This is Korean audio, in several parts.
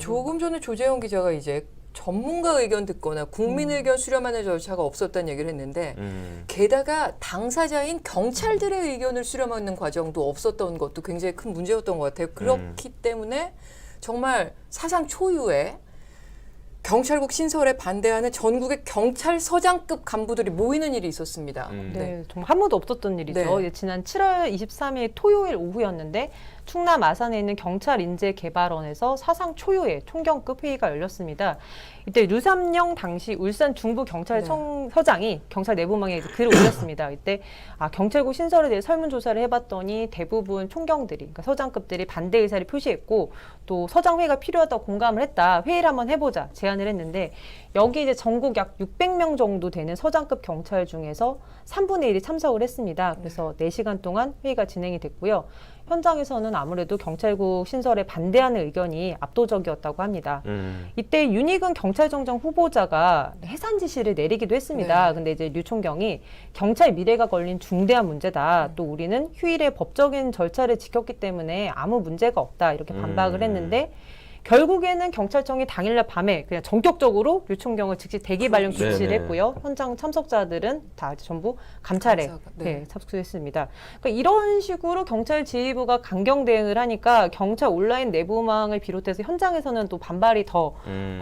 조금 전에 조재영 기자가 이제 전문가 의견 듣거나 국민 의견 수렴하는 절차가 없었다는 얘기를 했는데 게다가 당사자인 경찰들의 의견을 수렴하는 과정도 없었던 것도 굉장히 큰 문제였던 것 같아요. 그렇기 때문에 정말 사상 초유의 경찰국 신설에 반대하는 전국의 경찰서장급 간부들이 모이는 일이 있었습니다. 네, 정말 한 번도 없었던 일이죠. 네. 지난 7월 23일 토요일 오후였는데 충남 아산에 있는 경찰인재개발원에서 사상 초유의 총경급 회의가 열렸습니다. 이때 류삼영 당시 울산 중부경찰서장이 경찰 내부망에 글을 올렸습니다. 이때 경찰국 신설에 대해 설문조사를 해봤더니 대부분 총경들이, 그러니까 서장급들이 반대 의사를 표시했고 또 서장회의가 필요하다고 공감을 했다. 회의를 한번 해보자 제안을 했는데 여기 이제 전국 약 600명 정도 되는 서장급 경찰 중에서 3분의 1이 참석을 했습니다. 그래서 4시간 동안 회의가 진행이 됐고요. 현장에서는 아무래도 경찰국 신설에 반대하는 의견이 압도적이었다고 합니다. 이때 윤희근 경찰청장 후보자가 해산 지시를 내리기도 했습니다. 근데 이제 류 총경이 경찰 미래가 걸린 중대한 문제다. 또 우리는 휴일에 법적인 절차를 지켰기 때문에 아무 문제가 없다. 이렇게 반박을 했는데 결국에는 경찰청이 당일날 밤에 그냥 전격적으로 류 총경을 즉시 대기 발령 조치를 했고요. 현장 참석자들은 다 전부 감찰에 참석했습니다. 그러니까 이런 식으로 경찰 지휘부가 강경 대응을 하니까 경찰 온라인 내부망을 비롯해서 현장에서는 또 반발이 더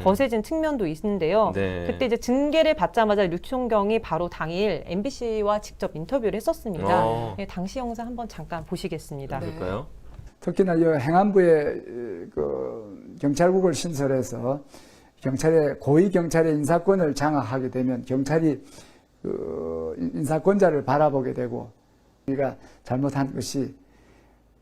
거세진 측면도 있는데요. 그때 이제 징계를 받자마자 류 총경이 바로 당일 MBC와 직접 인터뷰를 했었습니다. 당시 영상 한번 잠깐 보시겠습니다. 그럴까요? 특히나 이 행안부의 그 경찰국을 신설해서 경찰의 고위 경찰의 인사권을 장악하게 되면 경찰이 그 인사권자를 바라보게 되고 우리가 잘못한 것이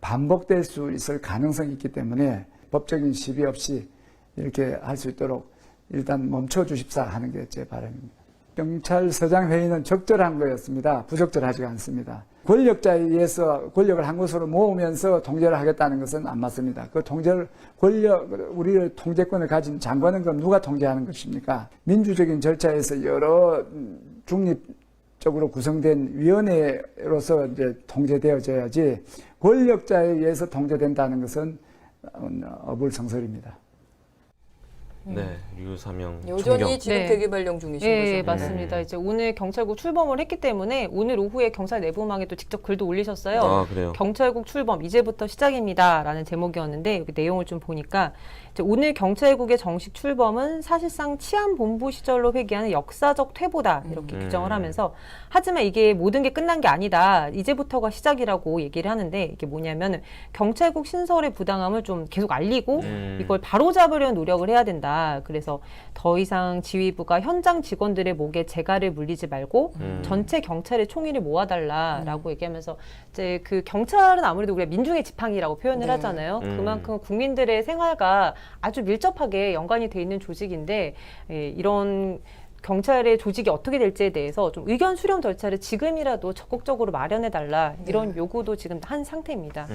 반복될 수 있을 가능성이 있기 때문에 법적인 시비 없이 이렇게 할 수 있도록 일단 멈춰 주십사 하는 게 제 바람입니다. 경찰서장 회의는 적절한 거였습니다. 부적절하지 않습니다. 권력자에 의해서 권력을 한 곳으로 모으면서 통제를 하겠다는 것은 안 맞습니다. 그 우리의 통제권을 가진 장관은 그럼 누가 통제하는 것입니까? 민주적인 절차에서 여러 중립적으로 구성된 위원회로서 이제 통제되어져야지 권력자에 의해서 통제된다는 것은 어불성설입니다. 네, 류삼영 여전히 총경. 지금 대기 발령 중이신 거죠? 네, 맞습니다. 이제 오늘 경찰국 출범을 했기 때문에 오늘 오후에 경찰 내부망에 또 직접 글도 올리셨어요. 그래요? 경찰국 출범 이제부터 시작입니다라는 제목이었는데 여기 내용을 좀 보니까 이제 오늘 경찰국의 정식 출범은 사실상 치안본부 시절로 회귀하는 역사적 퇴보다 이렇게 규정을 하면서 하지만 이게 모든 게 끝난 게 아니다. 이제부터가 시작이라고 얘기를 하는데 이게 뭐냐면 경찰국 신설의 부당함을 좀 계속 알리고 이걸 바로잡으려는 노력을 해야 된다. 그래서 더 이상 지휘부가 현장 직원들의 목에 재갈을 물리지 말고 전체 경찰의 총의를 모아달라라고 얘기하면서 이제 그 경찰은 아무래도 우리가 민중의 지팡이라고 표현을 하잖아요. 그만큼 국민들의 생활과 아주 밀접하게 연관이 돼 있는 조직인데 이런 경찰의 조직이 어떻게 될지에 대해서 좀 의견 수렴 절차를 지금이라도 적극적으로 마련해달라 이런 요구도 지금 한 상태입니다.